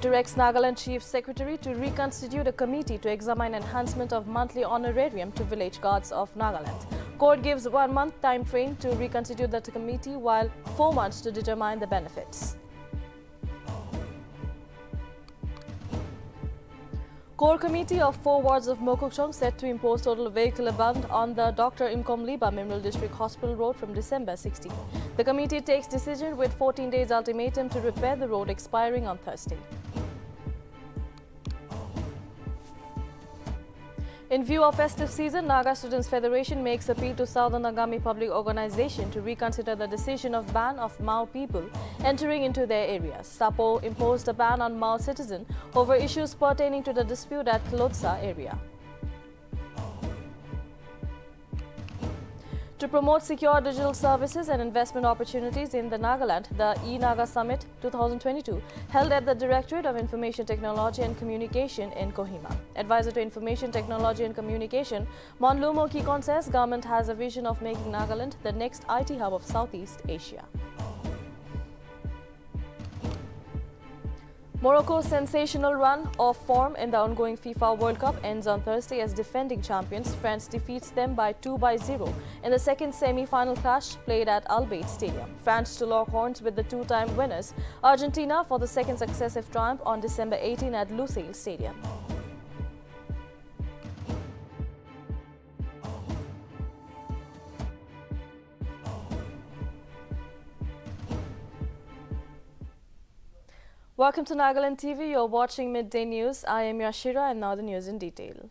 Court directs Nagaland Chief Secretary to reconstitute a committee to examine enhancement of monthly honorarium to village guards of Nagaland. Court gives 1 month time frame to reconstitute the committee while 4 months to determine the benefits. Core Committee of 4 wards of Mokokchung set to impose total vehicular ban on the Dr. Imkomliba Memorial District Hospital Road from December 16. The committee takes decision with 14 days ultimatum to repair the road expiring on Thursday. In view of festive season, Naga Students Federation makes appeal to Southern Agami Public Organization to reconsider the decision of ban of Mao people entering into their areas. SAPO imposed a ban on Mao citizen over issues pertaining to the dispute at Klotsa area. To promote secure digital services and investment opportunities in the Nagaland, the E-Naga Summit 2022 held at the Directorate of Information Technology and Communication in Kohima. Advisor to Information Technology and Communication, Monlumo Kikon says government has a vision of making Nagaland the next IT hub of Southeast Asia. Morocco's sensational run of form in the ongoing FIFA World Cup ends on Thursday as defending champions. France defeats them by 2-0 in the second semi-final clash played at Al Bayt Stadium. France to lock horns with the two-time winners, Argentina, for the second successive triumph on December 18 at Lusail Stadium. Welcome to Nagaland TV. You're watching Midday News. I am Yashira and now the news in detail.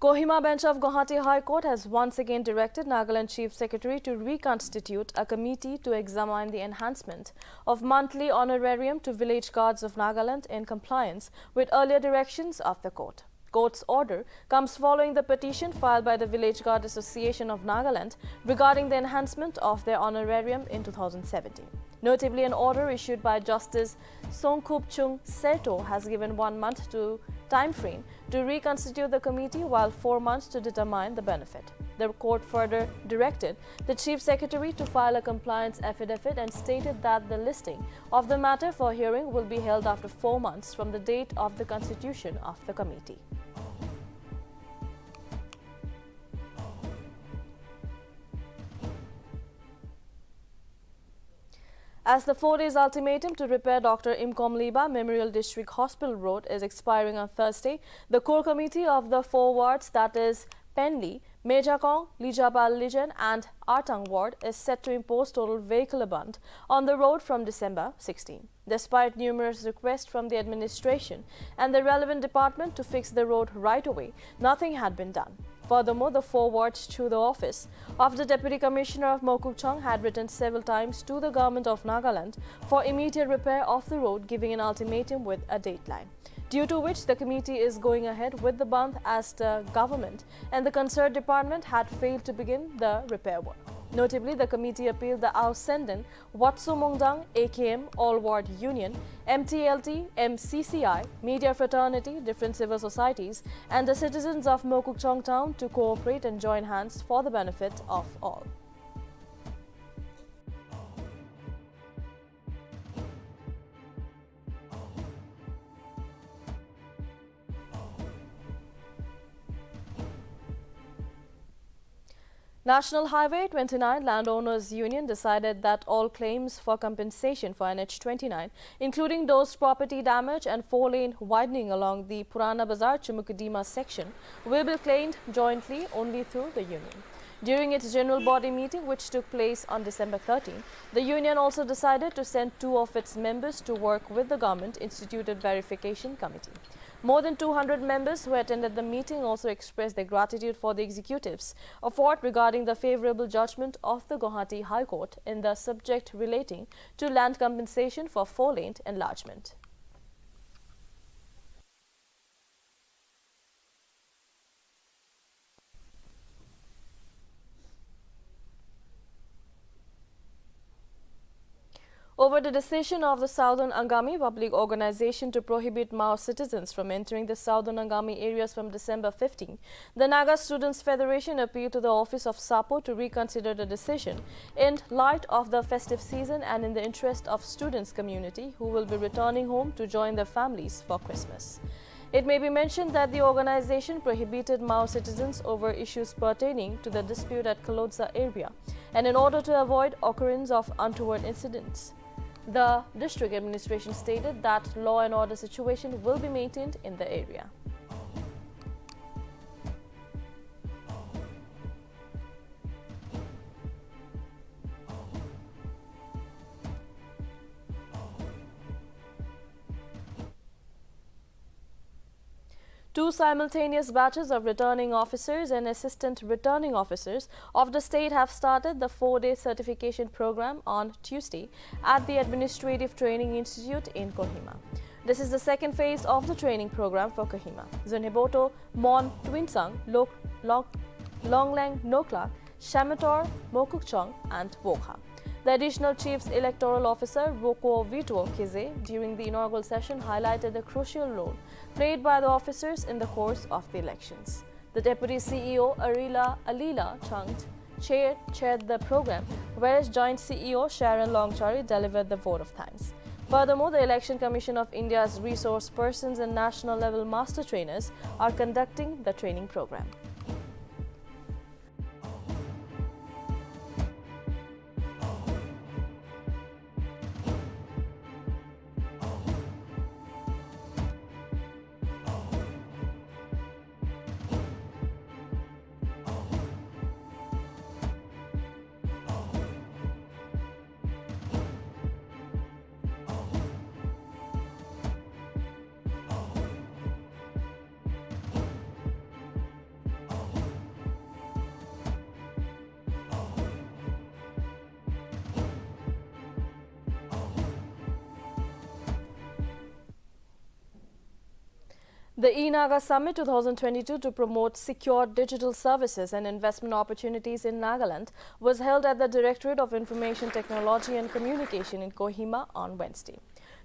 Kohima bench of Guwahati High Court has once again directed Nagaland Chief Secretary to reconstitute a committee to examine the enhancement of monthly honorarium to village guards of Nagaland in compliance with earlier directions of the court. Court's order comes following the petition filed by the Village Guard Association of Nagaland regarding the enhancement of their honorarium in 2017. Notably, an order issued by Justice Songkupchung Serto has given 1 month to time frame to reconstitute the committee while 4 months to determine the benefit. The court further directed the Chief Secretary to file a compliance affidavit and stated that the listing of the matter for hearing will be held after 4 months from the date of the constitution of the committee. As the 4 days ultimatum to repair Dr. Imkomliba Memorial District Hospital Road is expiring on Thursday, the core committee of the 4 wards, that is Penli, Mejakong, Lijabal Lijan and Artang ward, is set to impose total vehicular ban on the road from December 16. Despite numerous requests from the administration and the relevant department to fix the road right away, nothing had been done. Furthermore, the 4 wards through the office of the Deputy Commissioner of Mokokchung had written several times to the government of Nagaland for immediate repair of the road, giving an ultimatum with a dateline, due to which the committee is going ahead with the bandh as the government and the concerned department had failed to begin the repair work. Notably, the committee appealed the Ausenden, Watsumongdang, AKM, All Ward Union, MTLT, MCCI, Media Fraternity, different civil societies and the citizens of Mokokchung town to cooperate and join hands for the benefit of all. National Highway 29 Landowners Union decided that all claims for compensation for NH29, including those property damage and 4-lane widening along the Purana Bazar Chumukadima section, will be claimed jointly only through the union. During its general body meeting, which took place on December 13, the union also decided to send 2 of its members to work with the government-instituted verification committee. More than 200 members who attended the meeting also expressed their gratitude for the executive's effort regarding the favourable judgment of the Guwahati High Court in the subject relating to land compensation for 4-lane enlargement. over the decision of the Southern Angami Public Organization to prohibit Mao citizens from entering the Southern Angami areas from December 15, the Naga Students Federation appealed to the office of SAPO to reconsider the decision in light of the festive season and in the interest of students community who will be returning home to join their families for Christmas. It may be mentioned that the organization prohibited Mao citizens over issues pertaining to the dispute at Kalodza area and in order to avoid occurrence of untoward incidents. The district administration stated that law and order situation will be maintained in the area. Two simultaneous batches of returning officers and assistant returning officers of the state have started the 4-day certification program on Tuesday at the Administrative Training Institute in Kohima. This is the second phase of the training program for Kohima. Zunheboto, Mon, Twinsang, Longlang, Noklak, Shamator, Mokukchong and Wokha. The additional Chief's Electoral Officer, Woko Vito Kize, during the inaugural session highlighted the crucial role played by the officers in the course of the elections. The Deputy CEO, Alila Changt, chaired the program, whereas Joint CEO Sharon Longchari delivered the vote of thanks. Furthermore, the Election Commission of India's resource persons and national-level master trainers are conducting the training program. The eNaga Summit 2022 to promote secure digital services and investment opportunities in Nagaland was held at the Directorate of Information Technology and Communication in Kohima on Wednesday.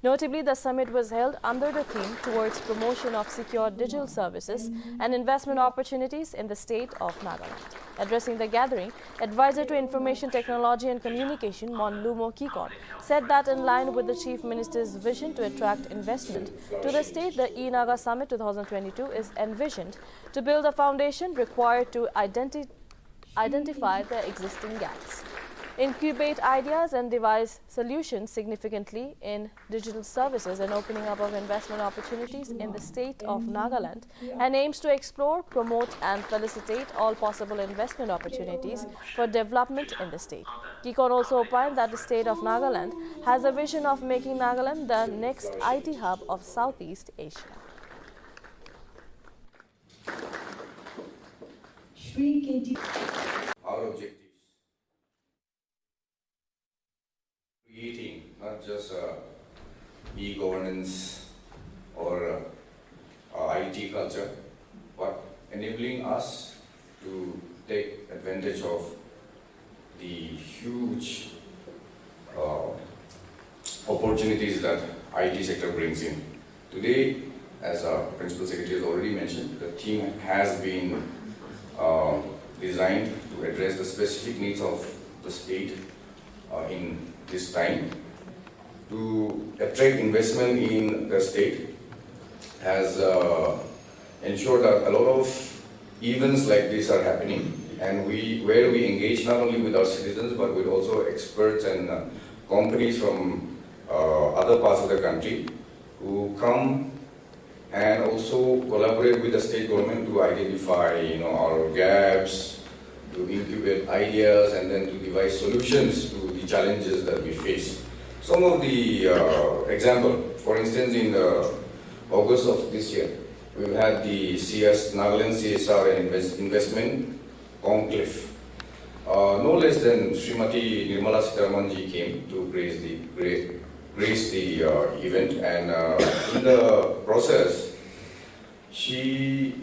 Notably, the summit was held under the theme towards promotion of secure digital services and investment opportunities in the state of Nagaland. Addressing the gathering, Advisor to Information Technology and Communication, Mon Lumo Kikon, said that in line with the Chief Minister's vision to attract investment to the state, the eNaga Summit 2022 is envisioned to build a foundation required to identify the existing gaps, incubate ideas and devise solutions significantly in digital services and opening up of investment opportunities in the state of Nagaland, and aims to explore, promote and felicitate all possible investment opportunities for development in the state. Kikon also opined that the state of Nagaland has a vision of making Nagaland the next IT hub of Southeast Asia. Our objectives: creating not just e-governance or IT culture, but enabling us to take advantage of the huge opportunities that IT sector brings in. Today, as our Principal Secretary has already mentioned, the theme has been designed to address the specific needs of the state in this time. To attract investment in the state has ensured that a lot of events like this are happening, and where we engage not only with our citizens but with also experts and companies from other parts of the country who come and also collaborate with the state government to identify our gaps, to incubate ideas and then to devise solutions to the challenges that we face. Some of the example, for instance, in August of this year, we've had the Nagaland CSR and Investment Conclave. No less than Srimati Nirmala Sitharamanji came to grace the event, and in the process, she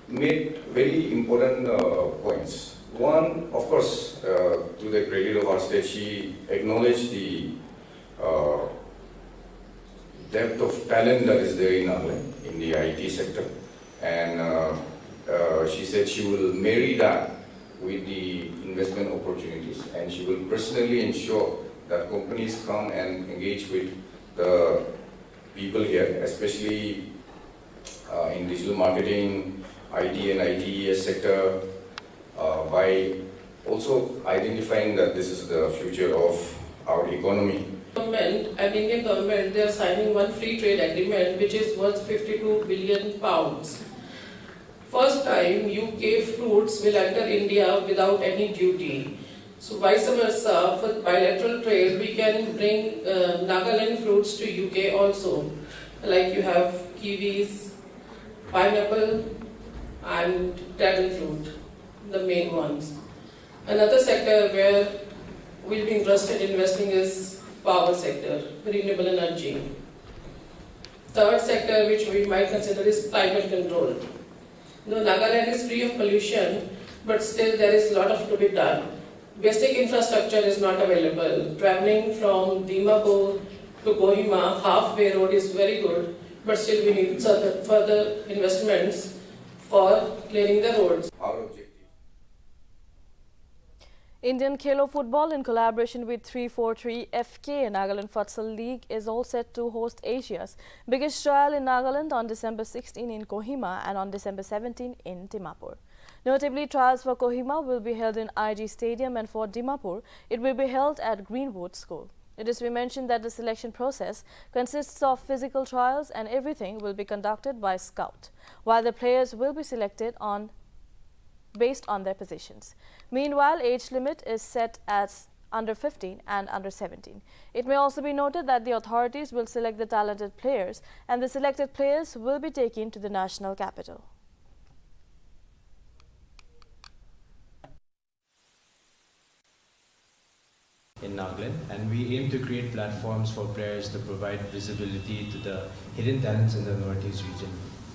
made very important points. One, of course, to the credit of our state, she acknowledged the uh, depth of talent that is there in Nagaland in the IT sector, and she said she will marry that with the investment opportunities, and she will personally ensure that companies come and engage with the people here, especially in digital marketing, IT and ITES sector, by also identifying that this is the future of our economy. Government and Indian government, they are signing one free trade agreement which is worth 52 billion pounds. First time UK fruits will enter India without any duty. So vice versa, for bilateral trade, we can bring Nagaland fruits to UK also. Like you have kiwis, pineapple and dragon fruit, the main ones. Another sector where we'll be interested in investing is power sector, renewable energy. Third sector which we might consider is climate control. Though Nagaland is free of pollution, but still there is a lot of to be done. Basic infrastructure is not available. Traveling from Dimapur to Kohima, halfway road is very good, but still we need further investments for clearing the roads. Our objective. Indian Khelo Football, in collaboration with 343 FK Nagaland Futsal League, is all set to host Asia's biggest trial in Nagaland on December 16 in Kohima and on December 17 in Dimapur. Notably, trials for Kohima will be held in IG Stadium, and for Dimapur, it will be held at Greenwood School. It is to be mentioned that the selection process consists of physical trials and everything will be conducted by Scout, while the players will be selected based on their positions. Meanwhile, age limit is set as under 15 and under 17. It may also be noted that the authorities will select the talented players, and the selected players will be taken to the national capital. In Nagaland, and we aim to create platforms for players to provide visibility to the hidden talents in the Northeast region.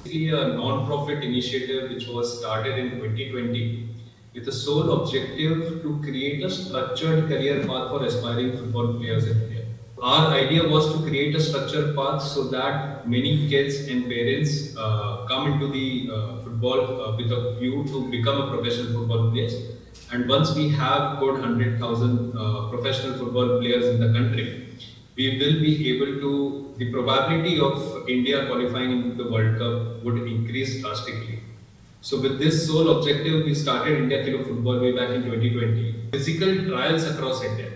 Basically a non-profit initiative which was started in 2020 with the sole objective to create a structured career path for aspiring football players in India. Our idea was to create a structured path so that many kids and parents come into the football with a view to become a professional football players. And once we have good 100,000 professional football players in the country, we will be able to, the probability of India qualifying into the World Cup would increase drastically. So with this sole objective, we started India Khelo Football way back in 2020. Physical trials across India.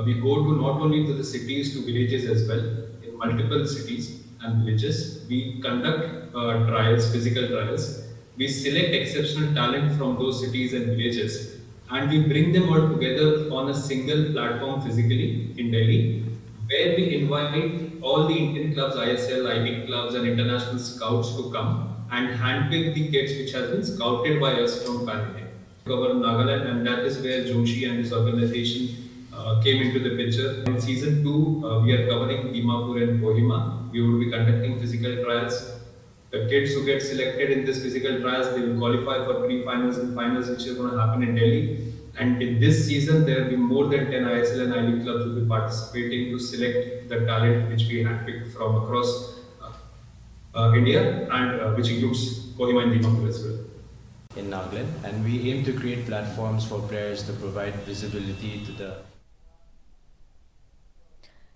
We go to not only to the cities, to villages as well. In multiple cities and villages, we conduct trials, physical trials. We select exceptional talent from those cities and villages, and we bring them all together on a single platform physically in Delhi, where we invite all the Indian clubs, ISL, IB clubs and international scouts to come and handpick the kids which has been scouted by us from Pan-India. Cover Nagaland, and that is where Joshi and his organization came into the picture. In season 2, we are covering Dimapur and Kohima. We will be conducting physical trials. The kids who get selected in this physical trials, they will qualify for pre-finals and finals, which are going to happen in Delhi. And in this season, there will be more than 10 ISL and IB clubs will be participating to select the talent which we handpicked from across India, and which includes Kohima and Dimapur as well. In Nagaland, and we aim to create platforms for players to provide visibility to the.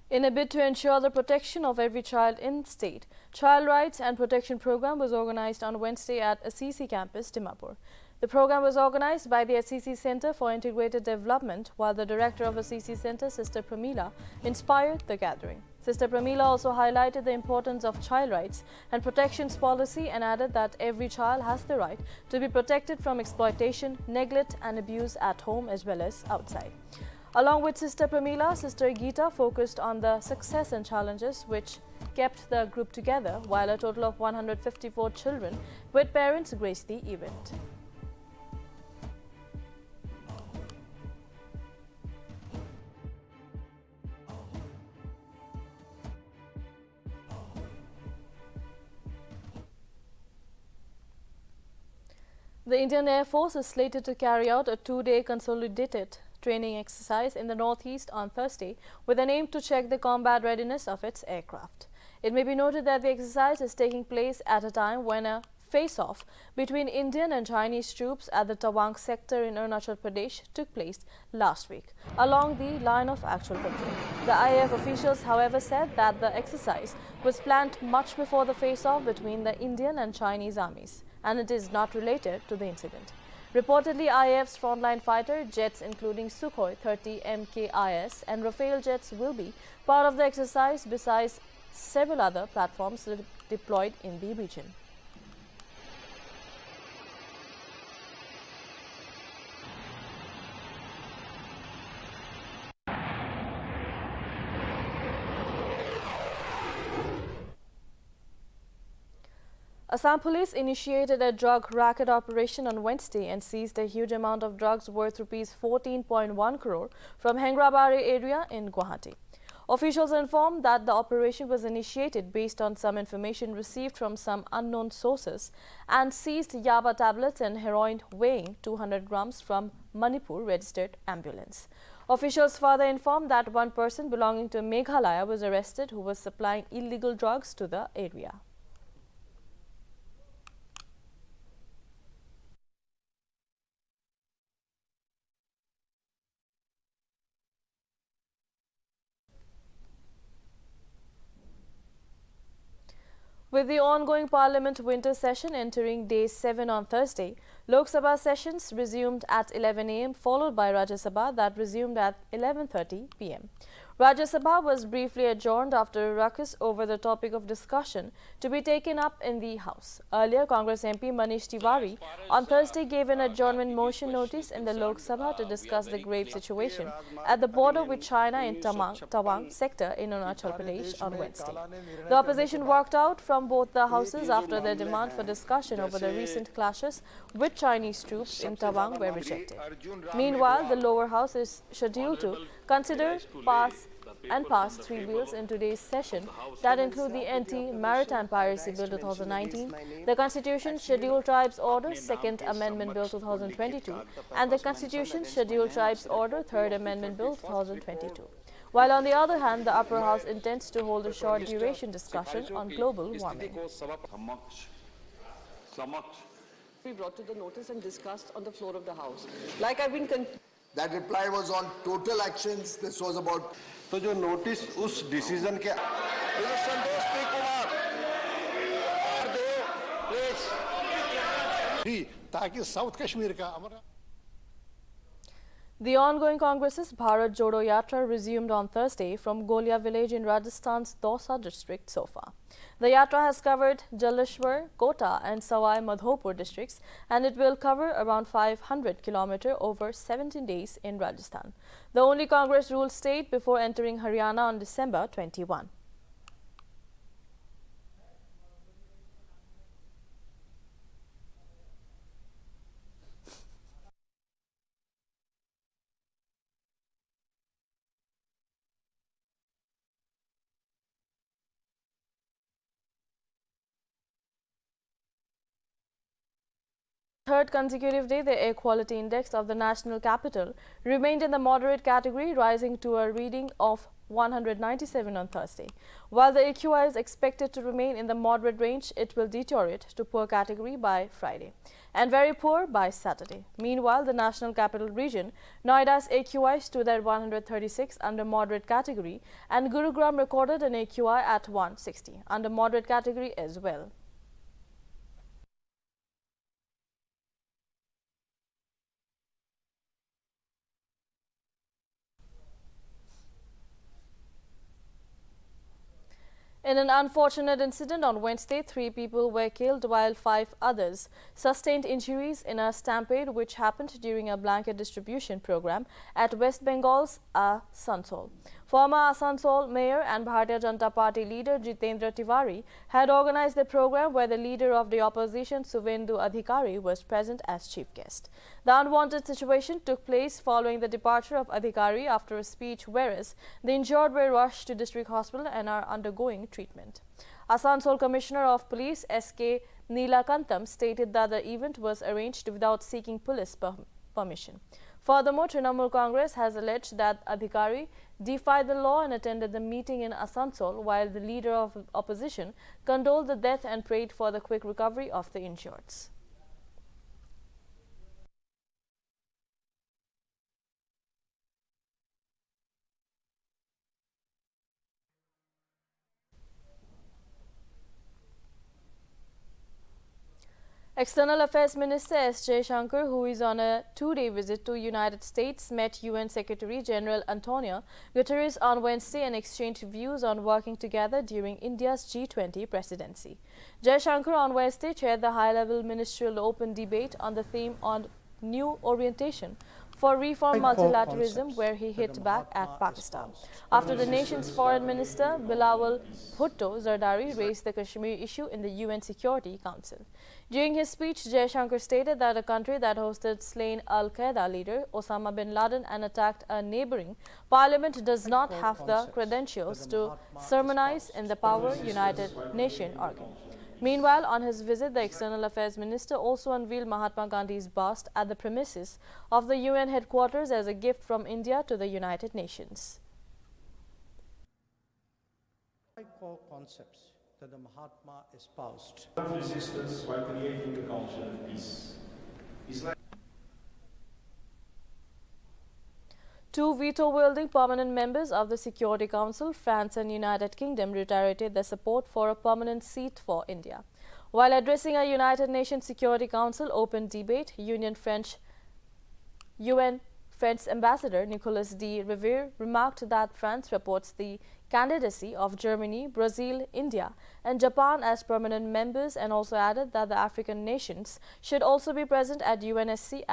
In a bid to ensure the protection of every child in state, Child Rights and Protection Program was organized on Wednesday at SCC campus, Dimapur. The program was organized by the SCC Center for Integrated Development, while the director of SCC Center, Sister Pramila, inspired the gathering. Sister Pramila also highlighted the importance of child rights and protections policy and added that every child has the right to be protected from exploitation, neglect and abuse at home as well as outside. Along with Sister Pramila, Sister Geeta focused on the success and challenges which kept the group together, while a total of 154 children with parents graced the event. The Indian Air Force is slated to carry out a two-day consolidated training exercise in the northeast on Thursday with an aim to check the combat readiness of its aircraft. It may be noted that the exercise is taking place at a time when a face-off between Indian and Chinese troops at the Tawang sector in Arunachal Pradesh took place last week along the line of actual control. The IAF officials, however, said that the exercise was planned much before the face-off between the Indian and Chinese armies, and it is not related to the incident. Reportedly, IAF's frontline fighter jets including Sukhoi 30 MKIS and Rafale jets will be part of the exercise besides several other platforms deployed in the region. Assam police initiated a drug racket operation on Wednesday and seized a huge amount of drugs worth Rs 14.1 crore from Hengrabari area in Guwahati. Officials informed that the operation was initiated based on some information received from some unknown sources and seized yaba tablets and heroin weighing 200 grams from Manipur registered ambulance. Officials further informed that one person belonging to Meghalaya was arrested who was supplying illegal drugs to the area. With the ongoing Parliament winter session entering day 7 on Thursday, Lok Sabha sessions resumed at 11 a.m. followed by Rajya Sabha that resumed at 11:30 p.m. Rajya Sabha was briefly adjourned after a ruckus over the topic of discussion to be taken up in the House. Earlier, Congress MP Manish Tiwari on Thursday gave an adjournment motion notice in the Lok Sabha to discuss the grave situation at the border with China in Tawang sector in Arunachal Pradesh on Wednesday. The opposition walked out from both the houses after their demand for discussion over the recent clashes with Chinese troops in Tawang were rejected. Meanwhile, the lower house is scheduled to consider pass 3 bills in today's session that include the Anti-Maritime Piracy Bill 2019, the Constitution Scheduled Tribes Order 2nd Amendment Bill 2022 and the Constitution Scheduled Tribes Order 3rd Amendment Bill 2022. While on the other hand, the upper house intends to hold a short duration discussion on global warming. We brought to the notice and discussed on the floor of the House. Like that reply was on total actions. This was about. तो जो notice उस decision के ताकि south Kashmir का The ongoing Congress's Bharat Jodo Yatra resumed on Thursday from Golia village in Rajasthan's Dausa district so far. The yatra has covered Jaleshwar, Kota and Sawai Madhopur districts and it will cover around 500 km over 17 days in Rajasthan, the only Congress-ruled state before entering Haryana on December 21. Third consecutive day, the air quality index of the national capital remained in the moderate category, rising to a reading of 197 on Thursday. While the AQI is expected to remain in the moderate range, it will deteriorate to poor category by Friday and very poor by Saturday. Meanwhile, the national capital region, Noida's AQI stood at 136 under moderate category and Gurugram recorded an AQI at 160 under moderate category as well. In an unfortunate incident on Wednesday, 3 people were killed while 5 others sustained injuries in a stampede which happened during a blanket distribution program at West Bengal's Asansol. Former Asansol mayor and Bharatiya Janata Party leader Jitendra Tiwari had organized the program where the leader of the opposition Suvendu Adhikari was present as chief guest. The unwanted situation took place following the departure of Adhikari after a speech, whereas the injured were rushed to district hospital and are undergoing treatment. Asansol Commissioner of Police S.K. Neelakantam stated that the event was arranged without seeking police permission. Furthermore, Trinamool Congress has alleged that Adhikari defied the law and attended the meeting in Asansol, while the leader of opposition condoled the death and prayed for the quick recovery of the insureds. External Affairs Minister S. Jaishankar, who is on a two-day visit to United States, met UN Secretary General Antonio Guterres on Wednesday and exchanged views on working together during India's G20 presidency. Jaishankar on Wednesday chaired the high-level ministerial open debate on the theme on new orientation for reform multilateralism, where he hit back at Pakistan after the nation's foreign minister Bilawal Bhutto Zardari raised the Kashmir issue in the UN Security Council. During his speech, Jaishankar stated that a country that hosted slain Al-Qaeda leader Osama bin Laden and attacked a neighboring parliament does not have the credentials to sermonize in the power United Nations organ. Meanwhile, on his visit, the External Affairs Minister also unveiled Mahatma Gandhi's bust at the premises of the UN headquarters as a gift from India to the United Nations. Core concepts that the Mahatma espoused. Resistance while creating the culture and peace. Two veto-wielding permanent members of the Security Council, France and United Kingdom, reiterated their support for a permanent seat for India. While addressing a United Nations Security Council open debate, UN French Ambassador Nicolas de Riviere remarked that France supports the candidacy of Germany, Brazil, India and Japan as permanent members, and also added that the African nations should also be present at UNSC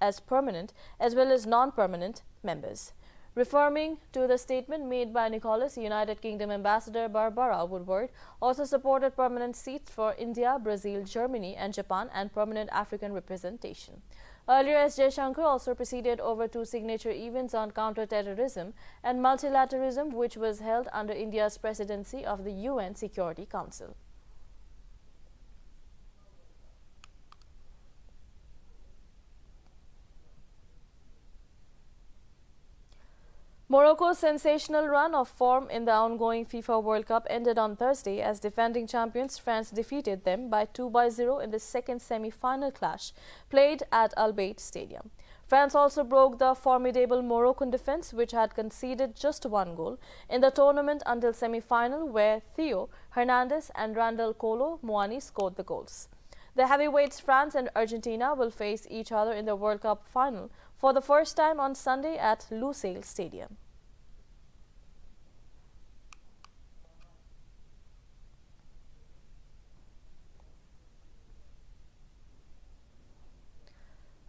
as permanent as well as non-permanent members. Referring to the statement made by Nicholas, United Kingdom Ambassador Barbara Woodward also supported permanent seats for India, Brazil, Germany and Japan and permanent African representation. Earlier, S. Jaishankar also presided over two signature events on counter-terrorism and multilateralism, which was held under India's presidency of the UN Security Council. Morocco's sensational run of form in the ongoing FIFA World Cup ended on Thursday as defending champions France defeated them by 2-0 in the second semi-final clash played at Al Bayt Stadium. France also broke the formidable Moroccan defense, which had conceded just one goal in the tournament until semi-final, where Theo Hernandez and Randall Kolo Muani scored the goals. The heavyweights France and Argentina will face each other in the World Cup final for the first time on Sunday at Lusail Stadium.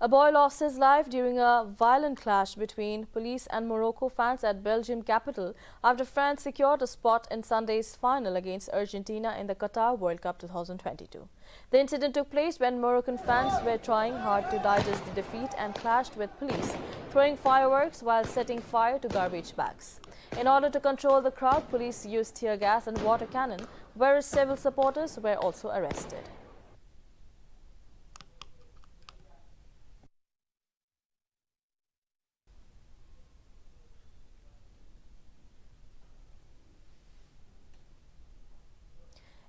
A boy lost his life during a violent clash between police and Morocco fans at Belgium capital after France secured a spot in Sunday's final against Argentina in the Qatar World Cup 2022. The incident took place when Moroccan fans were trying hard to digest the defeat and clashed with police, throwing fireworks while setting fire to garbage bags. In order to control the crowd, police used tear gas and water cannon, whereas several supporters were also arrested.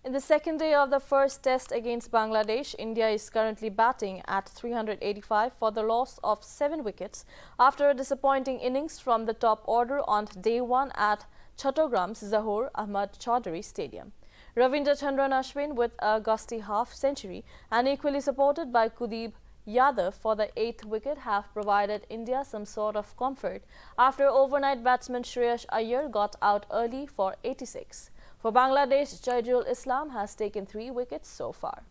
In the second day of the first test against Bangladesh, India is currently batting at 385 for the loss of 7 wickets after a disappointing innings from the top order on day 1 at Chattogram Zahur Ahmad Chaudhary Stadium. Ravindra Chandran Ashwin with a gusty half-century and equally supported by Kuldeep Yadav for the 8th wicket have provided India some sort of comfort after overnight batsman Shreyash Iyer got out early for 86. For Bangladesh, Jaijul Islam has taken 3 wickets so far.